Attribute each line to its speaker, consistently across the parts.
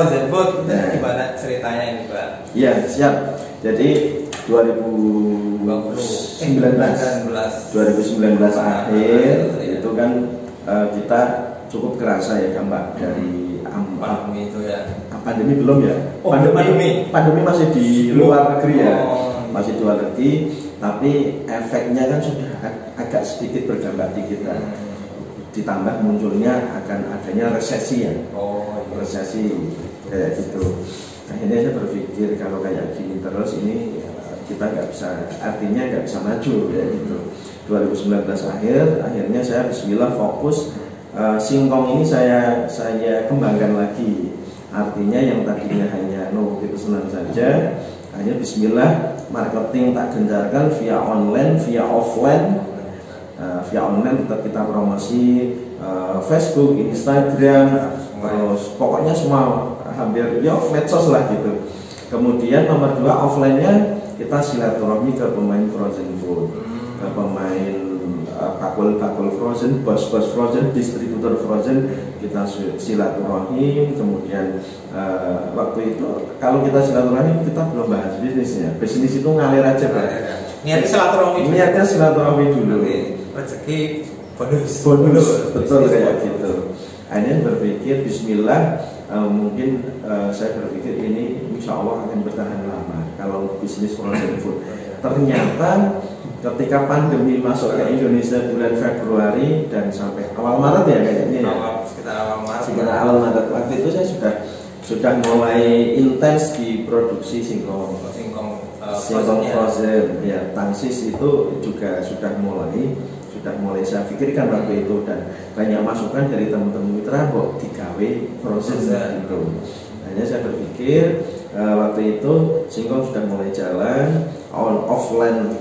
Speaker 1: frozen food itu gimana ceritanya ini Pak?
Speaker 2: Iya siap. Jadi 2019 akhir itu kan kita cukup kerasa ya kan Mbak dari
Speaker 1: pandemi itu ya.
Speaker 2: Pandemi belum ya?
Speaker 1: Oh,
Speaker 2: pandemi masih di luar negeri ya. Masih di luar negeri, tapi efeknya kan sudah agak sedikit berdampak di kita. Ditambah munculnya akan adanya resesi ya. Resesi kayak gitu. Akhirnya saya berpikir kalau kayak gini terus ini kita nggak bisa, artinya nggak bisa maju ya gitu. 2019 akhirnya saya bismillah fokus singkong ini saya kembangkan lagi. Artinya yang tadinya hanya novelty pesanan saja, hanya bismillah marketing tak gencarkan via online, via offline. Via online tetap kita promosi Facebook, Instagram, terus pokoknya semua hampir ya medsos lah gitu. Kemudian nomor 2 offline-nya kita silaturahmi ke pemain frozen food, ke pemain bakul frozen, bos frozen, distributor frozen, kita silaturahim. Kemudian waktu itu kalau kita silaturahim kita belum bahas bisnisnya. Bisnis itu ngalir aja Pak.
Speaker 1: Niatnya silaturahmi.
Speaker 2: Niatnya silaturahmi dulu.
Speaker 1: Rezeki bonus.
Speaker 2: Betul kayak gitu. Akhirnya berpikir bismillah, mungkin saya berpikir ini insya Allah akan bertahan lama kalau bisnis frozen food. Ternyata ketika pandemi masuk ke Indonesia bulan Februari dan sampai awal Maret ya kayaknya ya. Sekitar awal Maret waktu itu saya sudah mulai intens di produksi singkong frozen ya. Tangsis itu juga sudah mulai saya pikirkan waktu itu, dan banyak masukan dari teman-teman mitra kok digawe frozen gitu. Hanya saya berpikir waktu itu singkong sudah mulai jalan, offline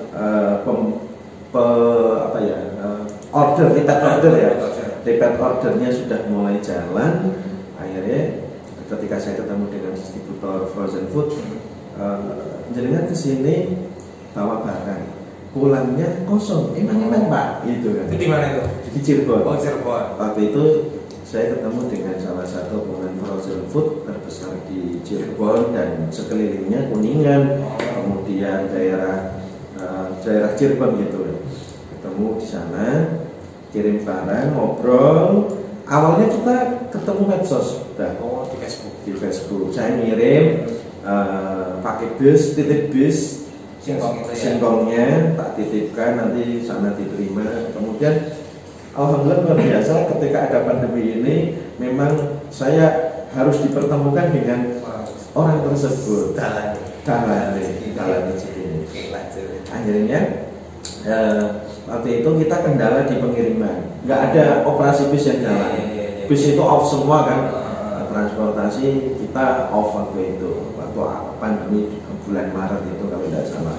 Speaker 2: repeat ordernya sudah mulai jalan. Akhirnya ketika saya ketemu dengan distributor frozen food, jenengan kesini bawa barang, pulangnya kosong, emang Pak, gitu kan.
Speaker 1: Itu di mana itu?
Speaker 2: Di Cirebon.
Speaker 1: Oh, Cirebon.
Speaker 2: Waktu itu saya ketemu dengan salah satu pemain frozen food terbesar di Cirebon dan sekelilingnya Kuningan, kemudian daerah Cirebon gitu. Ketemu di sana, kirim barang, ngobrol. Awalnya kita ketemu medsos, di Facebook. Saya ngirim pakai bus, titip bus. Singkongnya tak titipkan, nanti sana diterima. Kemudian alhamdulillah luar biasa ketika ada pandemi ini, memang saya harus dipertemukan dengan orang tersebut. Akhirnya waktu itu kita kendala di pengiriman, nggak ada operasi bis yang jalan. Bis itu off semua kan, transportasi kita off waktu itu, waktu pandemi bulan Maret itu kalau tidak salah.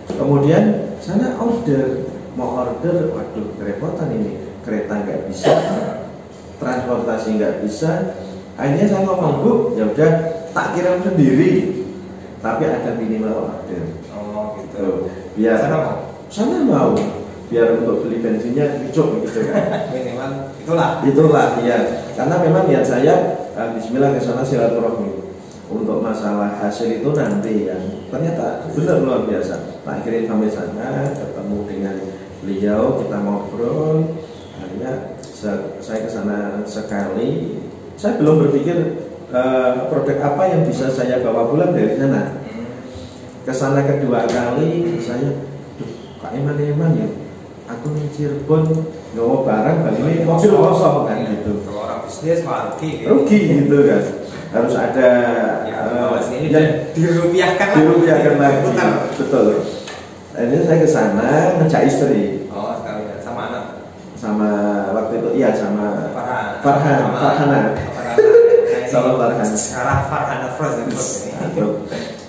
Speaker 2: Kemudian sana mau order, waduh kerepotan ini, kereta nggak bisa, transportasi nggak bisa. Akhirnya saya ngomong, Bu, ya udah tak kirim sendiri, tapi ada minimal order. Gitu. Biar sana mau, biar untuk beli bensinnya cukup gitu kan.
Speaker 1: Minimal
Speaker 2: itulah ya. Karena memang niat saya bismillah ke sana silaturahmi. Untuk masalah hasil itu nanti ya. Ternyata benar luar biasa. Tak kirim sampai sana, ketemu dengan beliau, kita ngobrol. Akhirnya saya ke sana sekali. Saya belum berpikir produk apa yang bisa saya bawa pulang dari sana. Ke sana kedua kali saya, Kak Eman ya. Aku di Cirebon nggak barang, balik ini mobil kosong kan gitu.
Speaker 1: Kalau orang bisnis
Speaker 2: rugi gitu kan. Harus ada
Speaker 1: yang dirupiahkan
Speaker 2: lagi. Betul. Akhirnya saya ke sana ngejak istri.
Speaker 1: Oh, sekali sama anak.
Speaker 2: Sama waktu itu iya sama Farhana. Sama Farhana.
Speaker 1: Sekarang Farhana frozen food ini.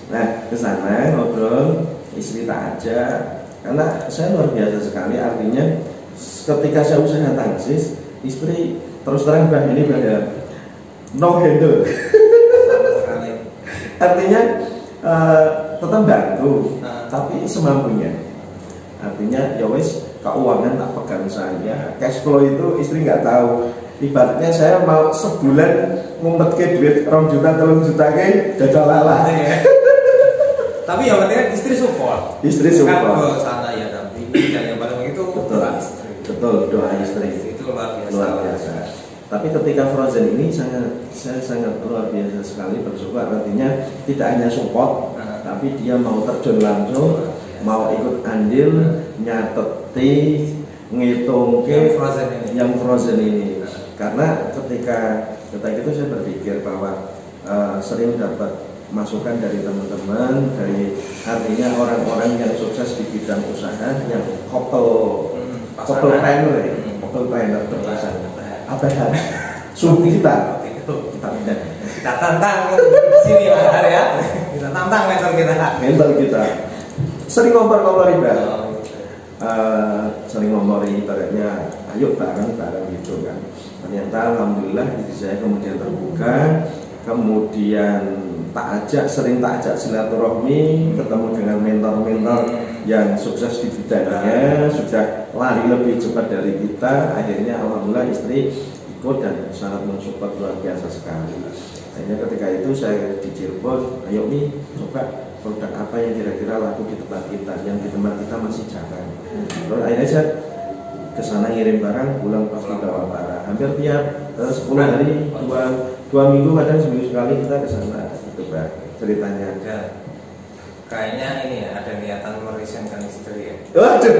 Speaker 2: Nah, ke sana ngobrol, istri tak ajak. Karena saya luar biasa sekali, artinya ketika saya usaha tangsis, istri terus terang ini pada no handle. Artinya tetap bantu, tapi semampunya. Artinya ya wis keuangan tak pegang saya, cash flow itu istri nggak tahu. ibaratnya saya mau sebulan ngumpet ke duit 2 juta 3 juta ke gagal lala.
Speaker 1: Tapi yang penting kan istri support.
Speaker 2: Istri support.
Speaker 1: Kan ke sana ya tapi yang paling itu
Speaker 2: betul
Speaker 1: istri.
Speaker 2: Betul, doa istri.
Speaker 1: Itu luar biasa.
Speaker 2: Luar biasa. Tapi ketika Frozen ini saya sangat luar biasa sekali bersyukur, artinya tidak hanya support, tapi dia mau terjun langsung, mau ikut andil, nyateti, ngitung ke yang Frozen ini. Karena ketika itu saya berpikir bahwa sering dapat masukan dari teman-teman, dari artinya orang-orang yang sukses di bidang usaha, yang couple planner berpasangan. Apa ya? Suhu kita
Speaker 1: tantang sini Pak ya. Kita tantang mental kita.
Speaker 2: Sering ngobrol sering ngomong ibaratnya ayo bareng gitu kan. Ternyata alhamdulillah diri saya kemudian terbuka, kemudian sering tak ajak silaturahmi, ketemu dengan mentor-mentor yang sukses di bidangnya, sudah lari lebih cepat dari kita. Akhirnya alhamdulillah istri ikut dan sangat mensupport luar biasa sekali. Akhirnya ketika itu saya di Cirebon, ayo nih coba produk apa yang kira-kira laku di tempat kita, yang di tempat kita masih jarang. Terus akhirnya saya kesana ngirim barang, pulang pasti bawa barang. Hampir tiap 10 hari, 2 minggu, kadang seminggu sekali kita kesana. Itu Pak ceritanya.
Speaker 1: Ya. Kayaknya ini ya, ada niatan merisenkan istri ya.
Speaker 2: Waduh.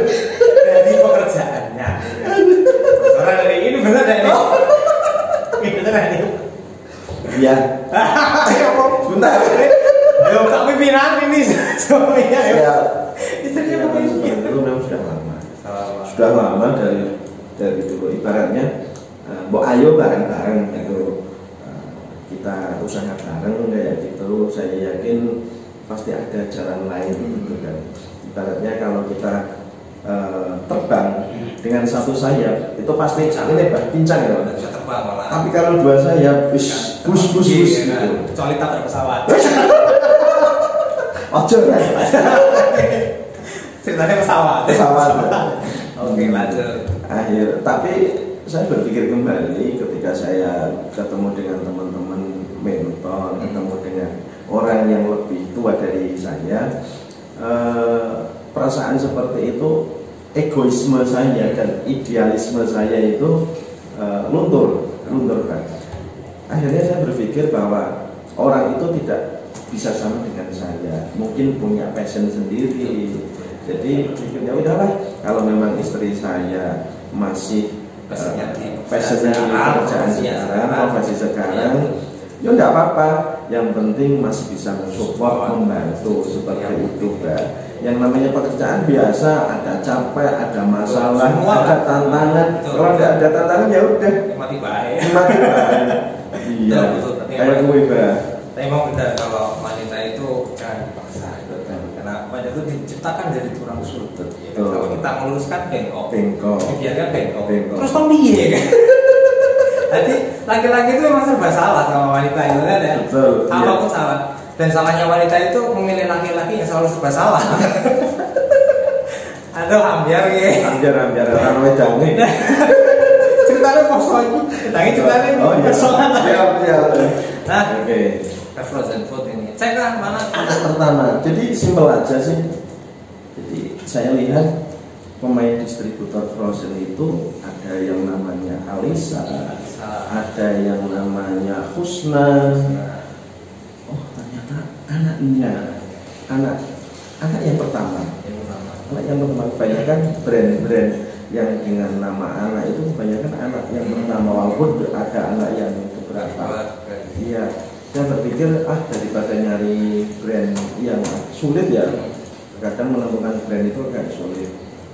Speaker 1: Dari pekerjaannya. Orang dari ini benar ada ini. Ini benar ini.
Speaker 2: Iya. Sebentar.
Speaker 1: Ayo tak pimpinan ini semuanya.
Speaker 2: Ya.
Speaker 1: Istrinya pemimpin.
Speaker 2: Itu memang sudah lama. Sudah lama dari dulu. Ibaratnya, ayo bareng-bareng gitu. Kita usaha bareng kayak gitu. Saya yakin pasti ada jalan lain gitu kan. Ibaratnya kalau kita terbang dengan satu sayap itu pasti ini pincang ya.
Speaker 1: Bisa terbang malah.
Speaker 2: Tapi kalau 2 sayap bus gitu.
Speaker 1: Kecuali tak pesawat.
Speaker 2: Ojo kan.
Speaker 1: Ceritanya pesawat. Oke, lanjut.
Speaker 2: Tapi saya berpikir kembali ketika saya ketemu dengan teman-teman mentor, ketemu dengan orang yang lebih tua dari saya, perasaan seperti itu, egoisme saya dan idealisme saya itu luntur kan. Akhirnya saya berpikir bahwa orang itu tidak bisa sama dengan saya, mungkin punya passion sendiri. Jadi pikirnya udahlah, kalau memang istri saya masih passionnya di pekerjaan sekarang, profesi sekarang, ya enggak apa-apa. Yang penting masih bisa mensupport, membantu seperti itu kan. Yang namanya pekerjaan biasa, ada capek, ada masalah, ada tantangan. Kalau tidak ada tantangan ya udah
Speaker 1: mati baik.
Speaker 2: Iya. Kayak gue bah.
Speaker 1: Tapi memang benar kalau wanita itu jangan dipaksa. Karena wanita itu diciptakan dari tulang rusuk. Kalau kita meluruskan bengkok, dibiarkan bengkok. Terus kok piye kan? Jadi laki-laki itu memang serba salah sama wanita itu kan ya. Apapun salah. Dan salahnya wanita itu memilih laki-laki yang selalu serba salah. Aduh, ambiar
Speaker 2: orang wedang nih.
Speaker 1: Ceritanya poso iki. Ceritanya poso. Nah,
Speaker 2: oke.
Speaker 1: Frozen food ini. Cek lah mana
Speaker 2: pertama. Jadi simpel aja sih. Jadi saya lihat pemain distributor Frozen itu ada yang namanya Alisa, ada yang namanya Husna. Oh ternyata anak yang pertama. Anak yang pertama kebanyakan brand-brand yang dengan nama anak itu kebanyakan anak yang pertama, walaupun ada anak yang beberapa. Iya, saya berpikir daripada nyari brand yang sulit ya, kadang menemukan brand itu agak sulit.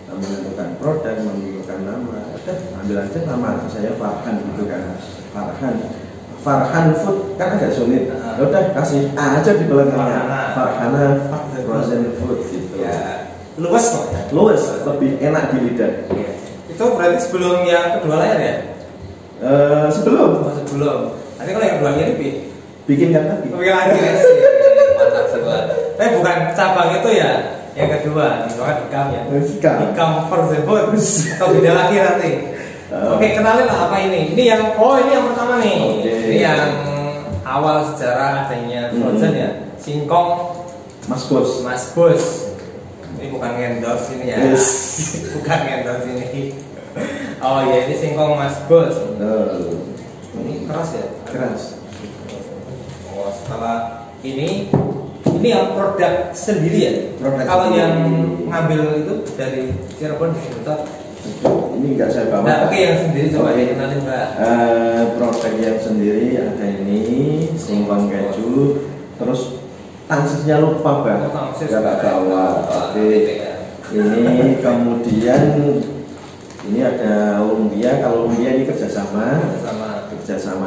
Speaker 2: Menentukan produk, menentukan nama, ambil aja nama saya Farhan gitu kan. Farhan Food kan agak sulit. Udah kasih A aja di belakangnya. Farhana Frozen Food gitu.
Speaker 1: Ya, luas kok.
Speaker 2: Luas, lebih enak di lidah.
Speaker 1: Ya. Itu berarti sebelum yang kedua layar ya?
Speaker 2: Sebelum.
Speaker 1: Nanti kalau yang kedua layar
Speaker 2: bikin kan lagi.
Speaker 1: Bikin lagi. Mantap jiwa. Tapi bukan cabang itu ya. Yang kedua, misalkan Hikam ya. Hikam Frozen Food. Atau beda lagi nanti. Oke, kenalin lah apa ini. Ini yang ini yang pertama nih. Ini yang awal sejarah adanya Frozen ya. Singkong
Speaker 2: Mas Bos.
Speaker 1: Mas Bos. Ini bukan endorse ini ya.
Speaker 2: Yes.
Speaker 1: Bukan endorse ini. Oh ya, ini singkong Mas Bos. Ini keras ya?
Speaker 2: Keras.
Speaker 1: Oh, setelah ini yang produk sendiri ya?
Speaker 2: Produk
Speaker 1: kalau
Speaker 2: sendiri.
Speaker 1: Yang ngambil itu dari Cirebon distributor.
Speaker 2: Ini enggak saya bawa.
Speaker 1: Nah, oke, yang sendiri coba dikenalin Mbak.
Speaker 2: Produk yang sendiri ada ini singkong keju, terus tangsisnya lupa Bang. Enggak bawa. Oke. Ini kemudian ini ada lumpia. Kalau lumpia ini kerjasama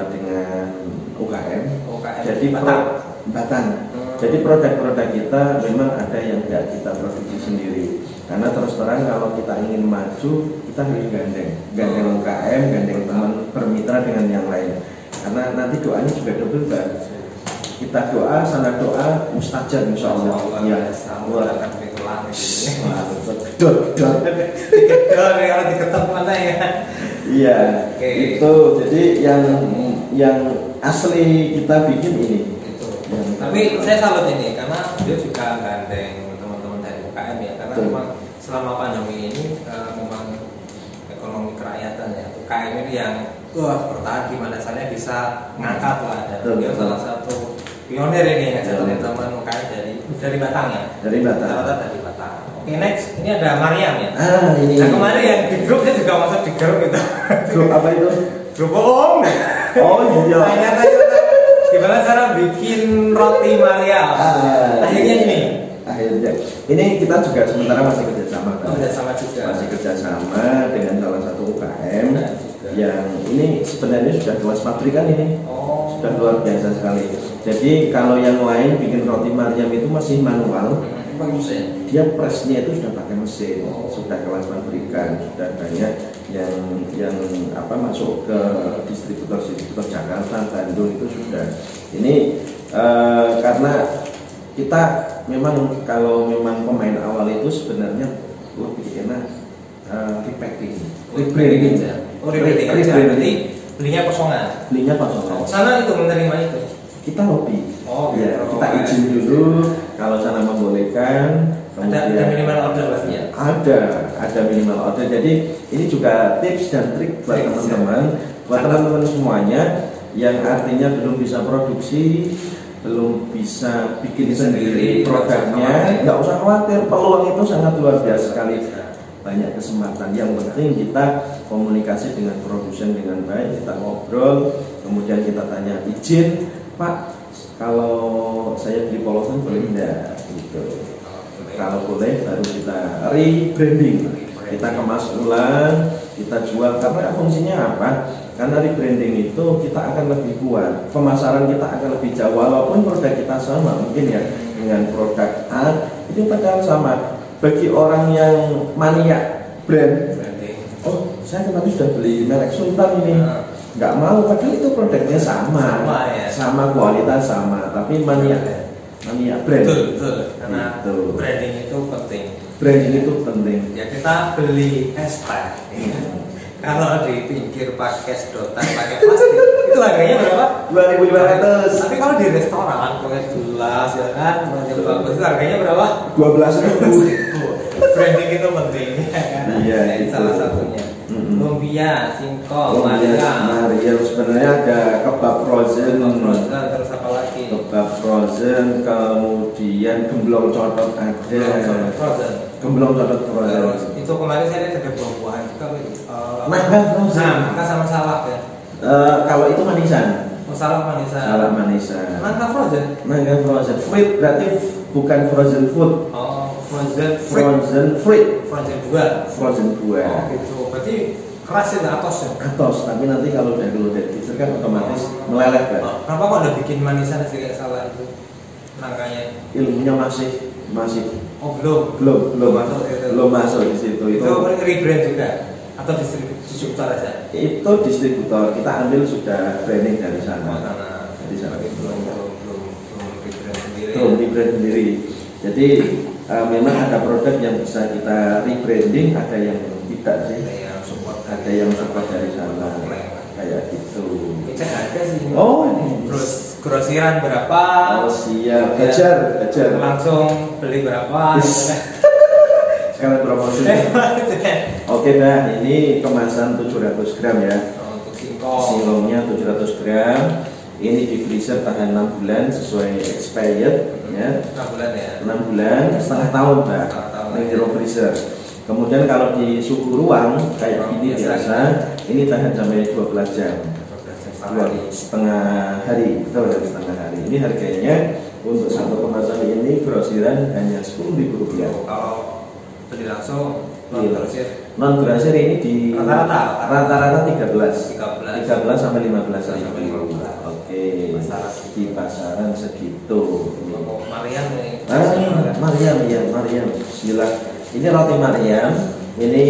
Speaker 2: dengan UKM. Jadi Batang. Jadi produk-produk kita memang ada yang tidak kita produksi sendiri. Karena terus terang kalau kita ingin maju, kita harus gandeng UKM, gandeng teman bermitra dengan yang lain. Karena nanti doanya juga double Bang. Kita doa, sana doa, mustajab insya Allah. Ya,
Speaker 1: akan dikelang kalau diketok mana ya?
Speaker 2: Iya, itu jadi yang asli kita bikin ini.
Speaker 1: Tapi saya salut ini karena dia juga gandeng teman-teman dari UKM ya, karena memang selama pandemi ini memang ekonomi kerakyatan ya, UKM ini yang bertahan gimana caranya bisa ngangkat lah, dan dia salah satu pionir ini ya, teman-teman UKM dari Batang ya. Dari Batang. Oke, next ini ada Mariam ya.
Speaker 2: Ini.
Speaker 1: Nah kemarin yang di grup dia juga masuk di grup itu.
Speaker 2: Grup apa itu?
Speaker 1: Grup Om.
Speaker 2: Oh iya.
Speaker 1: Tanya-tanya gimana cara bikin roti Mariam. Akhirnya
Speaker 2: ini kita juga sementara masih kerjasama kan? Masih kerjasama dengan salah satu UKM yang ini sebenarnya sudah luas pabrikan ini. Sudah luar biasa sekali. Jadi kalau yang lain bikin roti Mariam itu masih manual. Dia pressnya itu sudah pakai mesin, sudah kelas pabrikan, sudah banyak yang masuk ke distributor Jakarta, Bandung itu sudah. Ini karena kita memang kalau memang pemain awal itu sebenarnya lebih enak repacking, rebranding.
Speaker 1: Berarti belinya kosongan. Sana itu menerima itu.
Speaker 2: Kita lobby. Kita izin dulu kalau sana membolehkan.
Speaker 1: Ada minimal order pastinya.
Speaker 2: Ada minimal order. Jadi ini juga tips dan trik buat teman-teman semuanya yang artinya belum bisa produksi, belum bisa bikin sendiri produknya, nggak usah khawatir. Peluang itu sangat luar biasa sekali. Banyak kesempatan. Yang penting kita komunikasi dengan produsen dengan baik, kita ngobrol, kemudian kita tanya izin, Pak, kalau saya beli polosan boleh enggak? Gitu. Kalau boleh baru kita rebranding, kita kemas ulang, kita jual. Karena fungsinya apa? Karena rebranding itu kita akan lebih kuat, pemasaran kita akan lebih jauh. Walaupun produk kita sama mungkin ya dengan produk A, itu padahal sama. Bagi orang yang mania brand, oh saya kemarin sudah beli merek Sultan ini, nggak mau, padahal itu produknya sama kualitas sama, tapi mania brand.
Speaker 1: Betul. Karena branding itu penting. Ya kita beli es teh. Kalau di pinggir pakai sedotan, pakai plastik, itu harganya berapa?
Speaker 2: 2.500.
Speaker 1: Tapi kalau di restoran pakai gelas ya kan, bagus itu harganya berapa?
Speaker 2: 12.000.
Speaker 1: Branding itu penting ya kan?
Speaker 2: Iya,
Speaker 1: itu salah satunya. Lumpia, singkong,
Speaker 2: Mariam sebenarnya ada kebab frozen,
Speaker 1: terus apa lagi?
Speaker 2: Kebab frozen, kemudian gemblong cotot ada. Gemblong cotot frozen.
Speaker 1: Itu kemarin saya lihat ada buah-buahan juga.
Speaker 2: Mangga frozen.
Speaker 1: Mangga sama salak ya.
Speaker 2: Kalau itu manisan.
Speaker 1: Salak manisan. Mangga frozen. Fruit berarti bukan frozen food. Frozen buah. Oh gitu. Berarti keras ya atos.
Speaker 2: Tapi nanti kalau udah freezer kan otomatis meleleh kan.
Speaker 1: Kenapa kok udah bikin manisan sih kayak salah itu? Nangkanya.
Speaker 2: Ilmunya masih.
Speaker 1: Oh belum
Speaker 2: masuk di situ.
Speaker 1: Itu rebrand juga atau distributor aja? Itu
Speaker 2: distributor. Kita ambil sudah branding dari sana.
Speaker 1: Dari sana.
Speaker 2: Belum rebrand sendiri. Jadi memang ada produk yang bisa kita rebranding, ada yang tidak sih.
Speaker 1: Ada yang support
Speaker 2: ada yang support dari sana kayak gitu.
Speaker 1: Cek harga sih.
Speaker 2: Oh,
Speaker 1: terus grosiran berapa?
Speaker 2: Oh siap, kejar.
Speaker 1: Langsung beli berapa?
Speaker 2: Sekalian promosi. Oke Mbak, ini kemasan 700 gram ya.
Speaker 1: Untuk singkong.
Speaker 2: Singkongnya 700 gram. Ini di freezer tahan 6 bulan sesuai expired ya.
Speaker 1: 6 bulan ya.
Speaker 2: 6 bulan, setengah tahun Mbak. Ini di freezer. Kemudian kalau di suhu ruang kayak gini biasa, ini tahan sampai 12 jam. 2,5 hari, betul ya, setengah hari. Ini harganya untuk satu kemasan ini grosiran hanya Rp10.000.
Speaker 1: Kalau beli langsung non grosir.
Speaker 2: Non grosir ini di rata-rata 13 sampai 15 ribu. Oke. Di pasaran segitu.
Speaker 1: Mariam nih.
Speaker 2: Mariam. Bismillah. Ini roti Mariam. Ini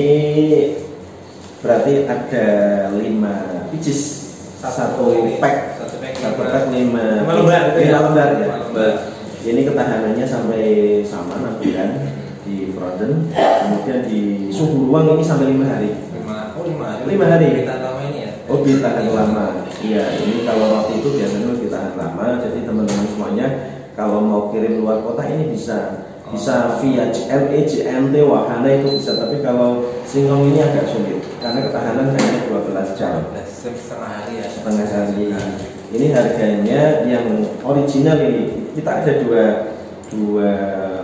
Speaker 2: berarti ada 5 pieces. Satu pack 5 lembar ya. Ini ketahanannya sampai sama 6 bulan di frozen. Kemudian di suhu ruang ini sampai 5 hari. 5 hari.
Speaker 1: Ditahan lama ini ya.
Speaker 2: Oh, ditahan lama. Iya, ini kalau roti itu biasanya ditahan lama. Jadi teman-teman semuanya kalau mau kirim luar kota ini bisa via GLE, GMT, Wahana itu bisa. Tapi kalau singkong ini agak sulit karena ketahanan hanya 12 jam.
Speaker 1: Setengah hari ya.
Speaker 2: Setengah hari. Ini harganya yang original ini kita ada dua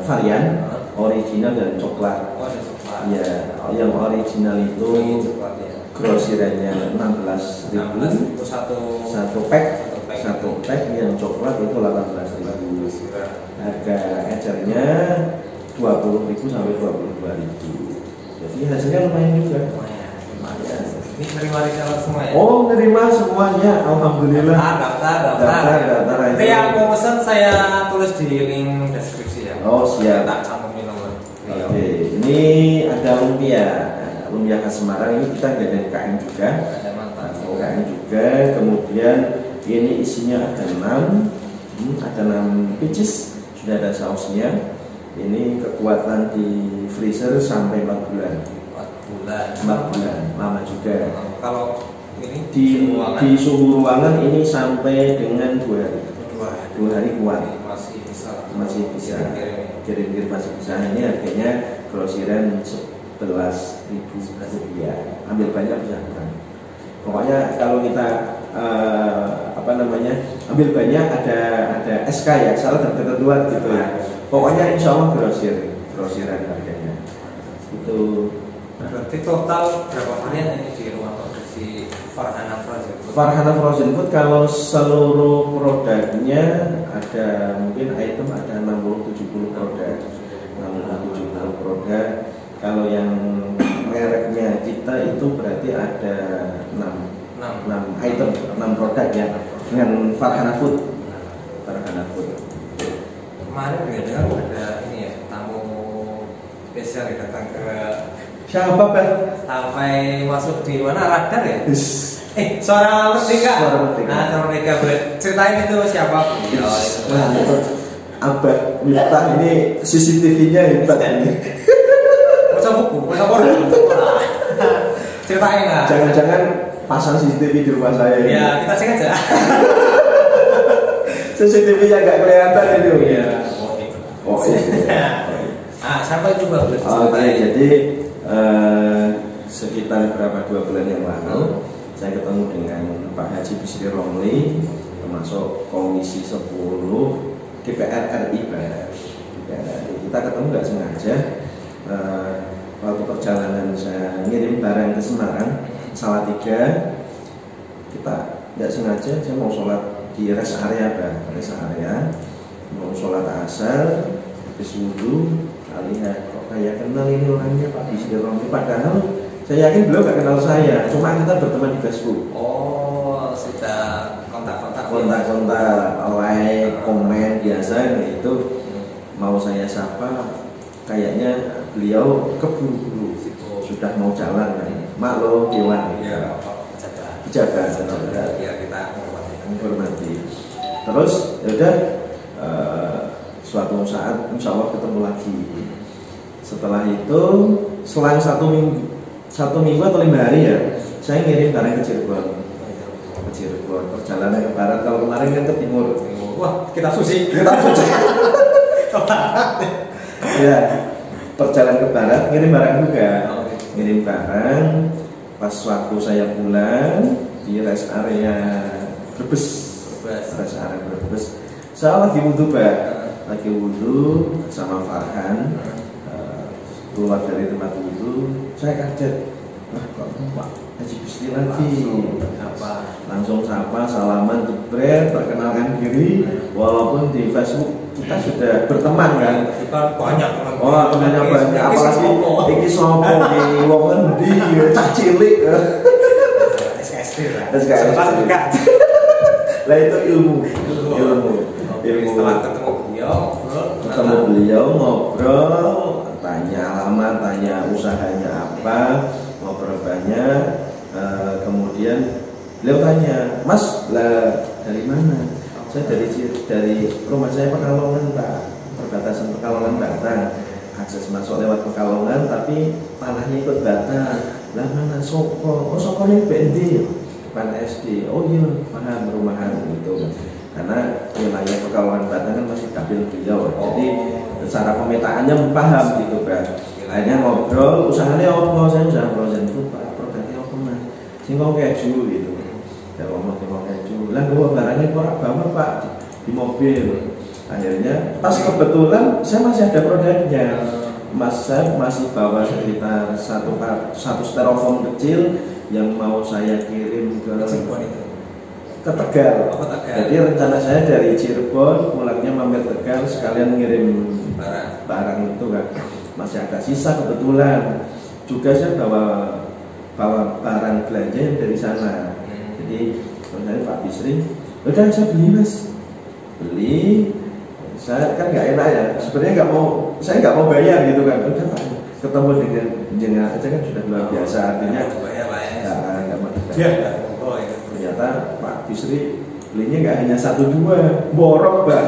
Speaker 2: varian, original dan coklat.
Speaker 1: Oh, ada coklat.
Speaker 2: Ya, yang original itu grosirannya 16.000 satu pack, yang coklat itu 18.000. Harga ecernya 20.000 sampai 22.000. Jadi hasilnya lumayan juga. Lumayan.
Speaker 1: Ini nerima reseller semua ya?
Speaker 2: Oh, nerima semuanya, alhamdulillah.
Speaker 1: Daftar. Nanti yang mau pesan saya tulis di link deskripsi ya.
Speaker 2: Oh siap.
Speaker 1: Tak cantumin nomor.
Speaker 2: Oke, ini ada lumpia khas Semarang. Ini kita ada KM juga.
Speaker 1: Ada mantap.
Speaker 2: KM juga. Kemudian ini isinya ada 6 pieces. Sudah ada sausnya. Ini kekuatan di freezer sampai 4 bulan. 4 bulan, lama juga.
Speaker 1: Kalau ini
Speaker 2: di suhu ruangan ini sampai dengan 2 hari. 2 hari kuat. Masih bisa. Kirim masih bisa. Ini harganya grosiran 11.000 rupiah. Ambil banyak bisa kurang. Pokoknya kalau kita ambil banyak ada SK ya, syarat dan ketentuan gitu ya. Pokoknya insya Allah grosiran harganya. Itu.
Speaker 1: Berarti total berapa varian ini di ruang produksi Farhana Frozen Food?
Speaker 2: Farhana Frozen Food kalau seluruh produknya ada mungkin item ada 60-70 produk. 60-70 produk. Kalau yang mereknya kita itu berarti ada 6 item, 6 produk ya dengan Farhana Food.
Speaker 1: Kemarin juga ada ini ya, tamu spesial yang datang ke
Speaker 2: siapa Pak?
Speaker 1: Sampai masuk di mana radar ya? Suara Merdeka. Suara Merdeka. Ceritain itu siapa?
Speaker 2: Abah Miftah ini CCTV-nya hebat ini.
Speaker 1: Baca buku, ceritain lah.
Speaker 2: Jangan-jangan pasang CCTV di rumah saya ini.
Speaker 1: Ya, kita cek aja.
Speaker 2: CCTV-nya nggak kelihatan itu.
Speaker 1: Iya.
Speaker 2: Oh iya.
Speaker 1: Siapa itu Bang?
Speaker 2: Oke, jadi sekitar berapa 2 bulan yang lalu saya ketemu dengan Pak Haji Bisri Romli, termasuk Komisi 10 DPR RI. Kita ketemu nggak sengaja waktu perjalanan saya ngirim barang ke Semarang, Salatiga. Kita nggak sengaja, saya mau sholat di rest area, mau sholat asar, habis wudhu, lihat kok kayak kenal ini orangnya Pak Bisri Romli. Padahal saya yakin beliau nggak kenal saya, cuma kita berteman di Facebook.
Speaker 1: Oh, sudah kontak-kontak,
Speaker 2: like, komen biasa gitu. Mau saya sapa, kayaknya beliau keburu-buru, sudah mau jalan kan. Mak lo Dewan, jaga,
Speaker 1: ya kita
Speaker 2: menghormati. Terus yaudah, suatu saat insya Allah ketemu lagi. Setelah itu selang 1 minggu 1 minggu atau 5 hari ya, saya ngirim barang ke Cirebon. Perjalanan ke barat, kalau kemarin kan ke timur.
Speaker 1: Wah, kita susi.
Speaker 2: Ya, perjalanan ke barat, ngirim barang juga. Ngirim barang, pas waktu saya pulang di rest area Brebes. Rest area Brebes. Saya lagi wudhu, Pak. Lagi wudhu sama Farhan. Keluar dari tempat wudhu, saya kaget. Wah, kok Pak Haji Bisri lagi? Langsung sapa, salaman, jebret, perkenalkan diri. Walaupun di Facebook kita sudah berteman kan.
Speaker 1: Kita banyak teman.
Speaker 2: Oh, temannya banyak. Apalagi iki sopo iki wong endi cah cilik.
Speaker 1: SKSD lah.
Speaker 2: SKSD. Lah itu ilmu.
Speaker 1: Setelah ketemu
Speaker 2: beliau ngobrol, tanya alamat, tanya usahanya apa, ngobrol banyak. Kemudian beliau tanya, Mas, lah dari mana? Saya dari rumah saya Pekalongan, Pak, perbatasan Pekalongan Batang. Akses masuk lewat Pekalongan, tapi tanahnya ikut Batang. Lah mana Soko? Oh, Sokonya BND, depan SD. Oh iya, paham, rumahan gitu. Karena wilayah Pekalongan Batang kan masih dapil beliau, jadi secara pemetaannya paham gitu, Pak. Akhirnya ngobrol, usahanya apa? Saya usaha frozen food, Pak. Produknya apa, Mas? Singkong keju gitu. Ya ngomong singkong keju. Lah gua barangnya kurang bawa, Pak, di mobil. Akhirnya pas kebetulan saya masih ada produknya. Saya masih bawa sekitar satu styrofoam kecil yang mau saya kirim ke Tegal. Jadi rencana saya dari Cirebon pulangnya mampir Tegal sekalian ngirim barang itu kan. Masih ada sisa kebetulan. Juga saya bawa barang belanja yang dari sana. Jadi saya Pak Bisri, udah saya beli, Mas. Beli. Saya kan nggak enak ya. Sebenarnya saya nggak mau bayar gitu kan. Udah Pak, ketemu dengan jenengan aja kan sudah luar biasa. Artinya nggak mau dibayar. Ternyata Pak Bisri belinya nggak hanya 1-2, borong, Mbak.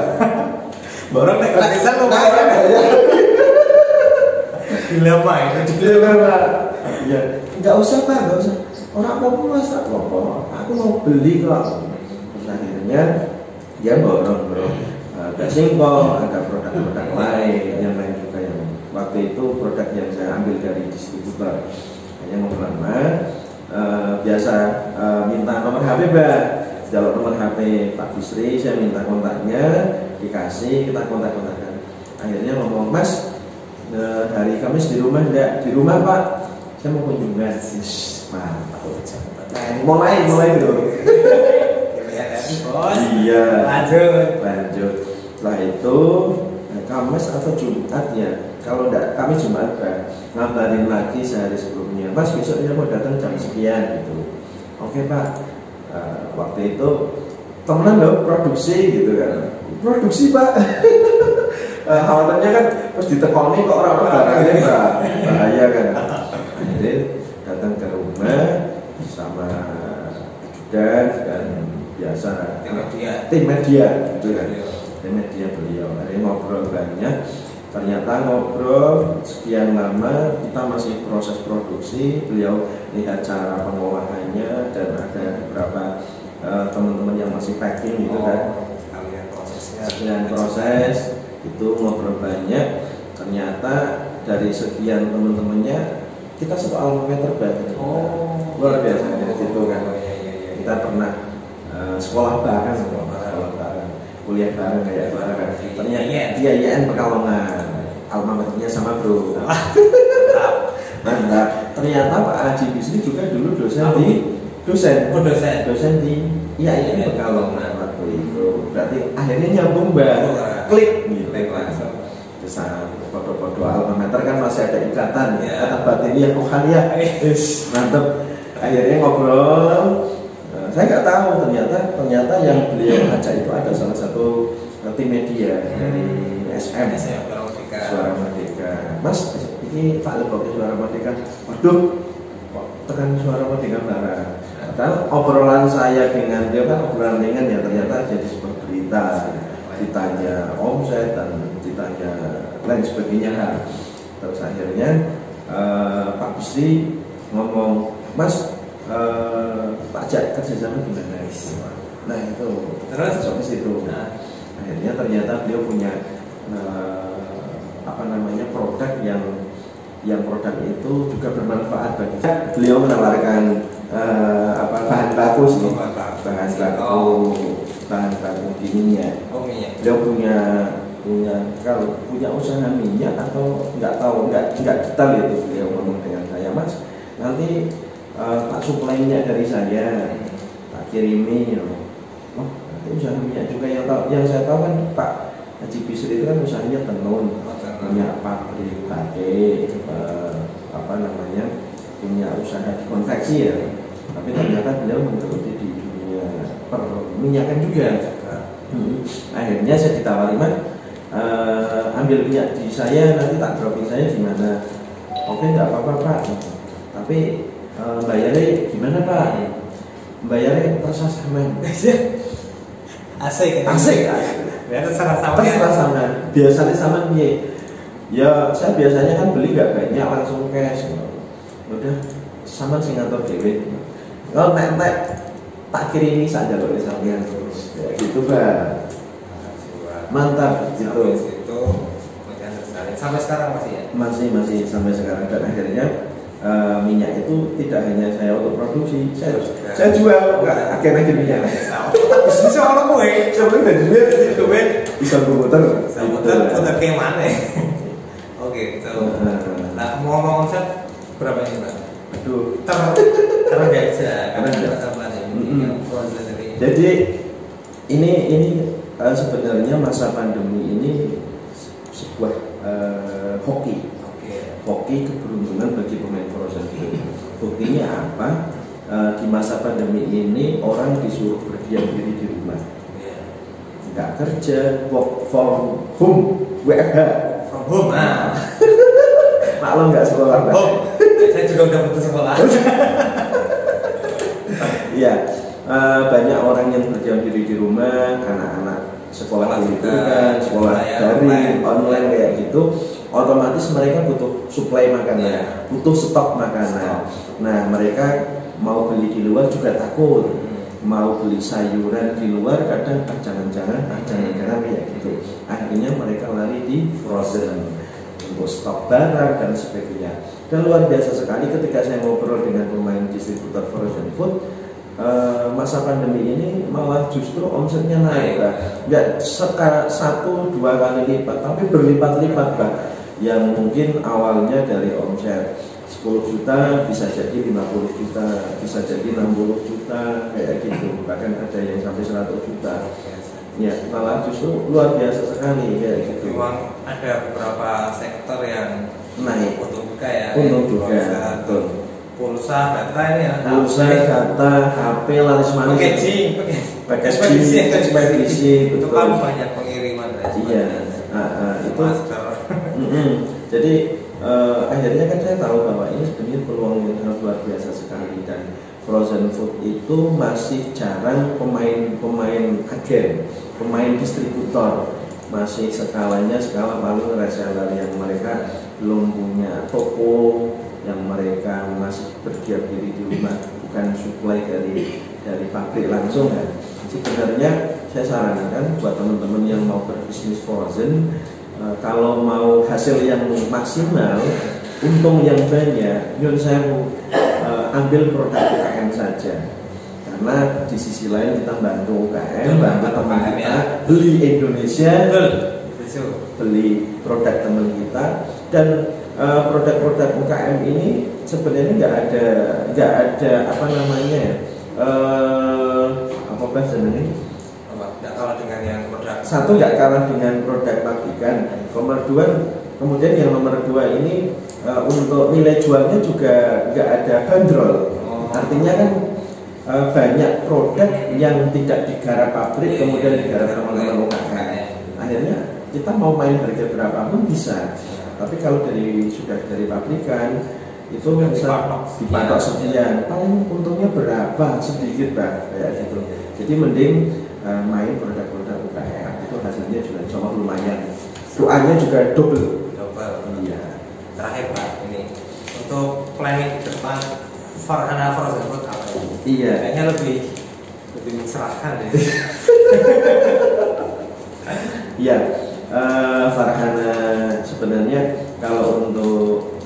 Speaker 1: Borong naik gratisan mau bayar. Dilema itu.
Speaker 2: Dilema. Iya, nggak usah, Pak, nggak usah. Orang apa-apa, Mas, apa-apa. Aku mau beli kok. Terus akhirnya dia borong, bro. Ada singkong, ada produk-produk lain, yang lain juga yang waktu itu produk yang saya ambil dari distributor. Hanya ngobrol biasa minta nomor HP, Mbak. Kalau nomor HP Pak Bisri, saya minta kontaknya, dikasih, kita kontak-kontakkan. Akhirnya ngomong, Mas, hari Kamis di rumah enggak? Di rumah, Pak. Saya mau kunjungan. Mantap. Mulai dulu. Iya. Lanjut. Setelah itu Kamis atau Jumat ya. Kalau enggak Kamis Jumat, Pak, ngabarin lagi sehari sebelumnya, Mas, besoknya mau datang jam sekian gitu. Oke, Pak. Waktu itu temenan loh, produksi gitu kan. Produksi, Pak. Khawatirnya kan terus ditekoni kok orang barangnya, Pak. Bahaya kan. Jadi datang ke rumah sama ajudan dan biasa tim media gitu kan. Tim media beliau. Hari ngobrol banyak. Ternyata ngobrol sekian lama, kita masih proses produksi. Beliau lihat cara pengolahannya dan ada beberapa teman-teman yang masih packing gitu kan. Sekian proses itu ngobrol banyak. Ternyata dari sekian teman-temannya kita satu alma mater banget. Luar biasa gitu kan. Kita pernah sekolah bareng, kuliah bareng kayak bareng. Ternyata dia IAIN Pekalongan, alma maternya sama, bro. Mantap. Ternyata Pak Haji Bisri juga dulu dosen di IAIN Pekalongan waktu itu. Berarti akhirnya nyambung, Mbak. Klik gitu. Besar foto-foto alma mater kan masih ada ikatan batinnya rohaniah. Mantap. Akhirnya ngobrol. Saya nggak tahu ternyata yang beliau ajak itu ada salah satu tim media dari SM Suara Merdeka. Mas, ini Pak Leboke Suara Merdeka. Waduh, kok tekan Suara Merdeka Barat. Padahal obrolan saya dengan dia kan obrolan ringan ya, ternyata jadi sebuah berita. Ditanya omset dan ditanya lain sebagainya. Terus akhirnya Pak Bisri ngomong, Mas, pajak kerjasama gimana? Nah itu
Speaker 1: terus
Speaker 2: sampai situ. Nah, akhirnya ternyata beliau punya produk yang produk itu juga bermanfaat bagi beliau menawarkan bahan baku sih, bahan baku di minyak. Beliau punya kalau punya usaha minyak atau nggak detail itu, beliau ngomong dengan saya, Mas, nanti Pak suplai minyak dari saya, tak kirimi. Oh, nanti usaha minyak juga yang saya tahu kan Pak Haji Bisri itu kan usahanya tenun, punya pabrik batik, punya usaha konveksi ya. Tapi ternyata beliau menggeluti di dunia perminyakan juga. Akhirnya saya ditawari, Mas, ambil minyak di saya, nanti tak dropin saya gimana? Oke, nggak apa-apa Pak. Tapi bayarnya gimana Pak? Bayarnya terserah sama.
Speaker 1: Asik. Ya terserah sama.
Speaker 2: Biasanya sama nih. Ya saya biasanya kan beli nggak banyak, langsung cash. Udah sama sing ngatur dhewe. Kalau nek tak kirimi saja loh sampean terus. Ya gitu Pak. Mantap gitu.
Speaker 1: Itu sampai sekarang masih ya?
Speaker 2: Masih sampai sekarang, dan akhirnya minyak itu tidak hanya saya untuk produksi, saya jual, nggak akhirnya minyak.
Speaker 1: Bisnis orang gue,
Speaker 2: coba dari duit bisa berputar
Speaker 1: kayak mana? Oke, nah ngomong konsep berapa ini Pak?
Speaker 2: Aduh,
Speaker 1: karena biasa,
Speaker 2: jadi ini sebenarnya masa pandemi ini sebuah hoki keberuntungan bagi pemain Frozen Food. Buktinya apa? Di masa pandemi ini orang disuruh berdiam diri di rumah, nggak kerja, work from home, WFH.
Speaker 1: From home,
Speaker 2: maklum nggak sekolah, Pak.
Speaker 1: Saya juga udah putus sekolah.
Speaker 2: Iya, banyak orang yang berdiam diri di rumah, anak-anak sekolah liburan, sekolah daring, online kayak gitu. Otomatis mereka butuh suplai makanan, butuh stok makanan. Nah, mereka mau beli di luar juga takut, mau beli sayuran di luar kadang jangan-jangan kayak gitu. Akhirnya mereka lari di frozen untuk stok barang dan sebagainya. Dan luar biasa sekali ketika saya ngobrol dengan pemain distributor frozen food, masa pandemi ini malah justru omsetnya naik, nggak 1-2 kali lipat, tapi berlipat-lipat, Pak. Yang mungkin awalnya dari omset 10 juta bisa jadi 50 juta, bisa jadi 60 juta kayak gitu, bahkan ada yang sampai 100 juta. Ya, malah justru luar biasa sekali kayak gitu.
Speaker 1: Memang ada beberapa sektor yang
Speaker 2: naik
Speaker 1: untuk juga ya.
Speaker 2: Untuk juga, betul.
Speaker 1: Pulsa, data ini ya.
Speaker 2: Pulsa, data, HP, laris manis. Packaging, ekspedisi,
Speaker 1: itu kan banyak pengiriman.
Speaker 2: Iya, itu. Jadi akhirnya kan saya tahu bahwa ini sebenarnya peluang yang sangat luar biasa sekali, dan frozen food itu masih jarang pemain agen, pemain distributor, masih skala paling reseller yang mereka belum punya toko, yang mereka masih berdiam diri di rumah, bukan suplai dari pabrik langsung ya. Sebenarnya saya sarankan buat teman-teman yang mau berbisnis frozen, kalau mau hasil yang maksimal, untung yang banyak, nyun saya ambil produk UKM saja. Karena di sisi lain kita bantu UKM, bantu teman kita beli Indonesia, beli produk teman kita, dan produk-produk UKM ini sebenarnya nggak ada apa namanya apa bahasanya ini?
Speaker 1: Nggak kalah dengan yang produk.
Speaker 2: Satu, nggak kalah dengan produk pabrikan. Kemudian yang nomor 2 ini untuk nilai jualnya juga nggak ada bandrol. Artinya kan banyak produk yang tidak digarap pabrik, kemudian digarap teman-teman UKM. Akhirnya kita mau main harga berapapun bisa. Tapi kalau sudah dari pabrikan itu bisa dipatok sekian, paling untungnya berapa, sedikit Pak, kayak gitu. Jadi mending main produk-produk UKM, itu hasilnya juga cuma lumayan. Doanya juga double.
Speaker 1: Iya. Terakhir Pak, ini untuk planning ke depan Farhana Frozen Food apa?
Speaker 2: Iya.
Speaker 1: Kayaknya lebih mencerahkan ya.
Speaker 2: Iya, Farhana sebenarnya kalau untuk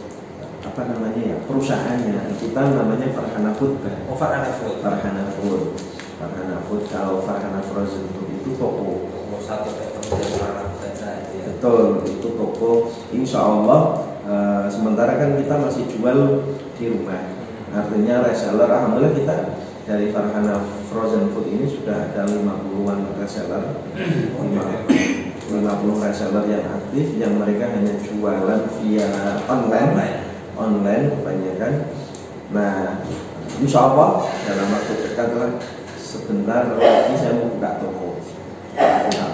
Speaker 2: apa namanya ya perusahaannya kita namanya Farhana Food kan.
Speaker 1: Oh, Farhana Food.
Speaker 2: Farhana Food. Farhana Food. Kalau Farhana Frozen Food itu toko.
Speaker 1: Satu Farhana Food saja.
Speaker 2: Betul, itu toko. Insya Allah sementara kan kita masih jual di rumah. Artinya reseller, alhamdulillah kita dari Farhana Frozen Food ini sudah ada 50-an reseller. 50 reseller yang aktif yang mereka hanya jualan via online kebanyakan. Nah, insya Allah dalam waktu dekat lah sebentar lagi saya mau buka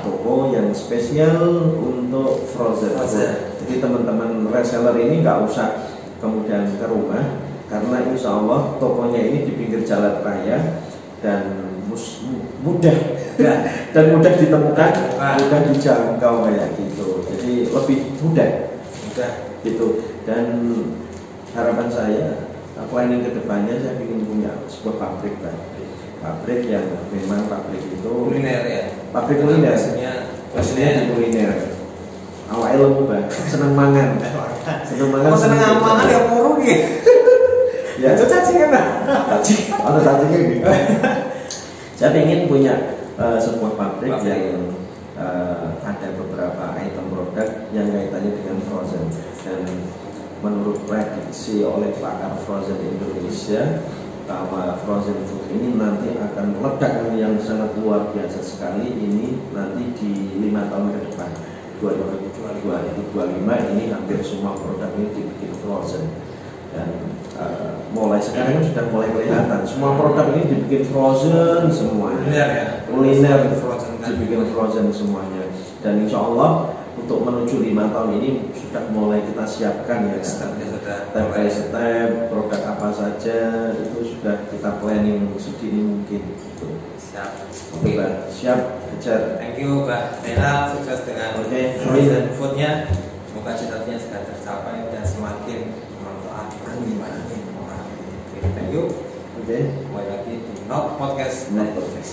Speaker 2: toko yang spesial untuk frozen. Jadi teman-teman reseller ini nggak usah kemudian ke rumah karena insya Allah tokonya ini di pinggir jalan raya dan mudah ditemukan, mudah dijangkau kayak gitu. Jadi lebih mudah gitu. Dan harapan saya planning kedepannya saya ingin punya sebuah pabrik pabrik yang memang pabrik itu
Speaker 1: kuliner ya.
Speaker 2: Pabrik kuliner. Maksudnya di kuliner. Awak ilmu seneng mangan. Seneng
Speaker 1: mangan ya muru gitu.
Speaker 2: Ya.
Speaker 1: Itu cacingan lah.
Speaker 2: Ada cacingnya gitu. Saya ingin punya sebuah pabrik yang ada beberapa item produk yang kaitannya dengan frozen. Dan menurut prediksi oleh pakar frozen Indonesia, bahwa frozen food ini nanti akan meledak yang sangat luar biasa sekali. Ini nanti di 5 tahun ke depan 2025 ini hampir semua produk ini dibikin frozen. Dan mulai sekarang sudah mulai kelihatan semua produk ini dibikin frozen semuanya. Kuliner dibikin frozen semuanya. Dan insya Allah untuk menuju 5 tahun ini sudah mulai kita siapkan ya, step by step produk apa saja itu sudah kita planning sedini mungkin.
Speaker 1: Siap.
Speaker 2: Oke, siap kejar.
Speaker 1: Thank you Mbak Nela, sukses dengan frozen foodnya. Semoga cita-citanya segera tercapai dan semakin bermanfaat. Amin. Thank you.
Speaker 2: Oke.
Speaker 1: Kembali lagi di Not Podcast.
Speaker 2: Not Podcast.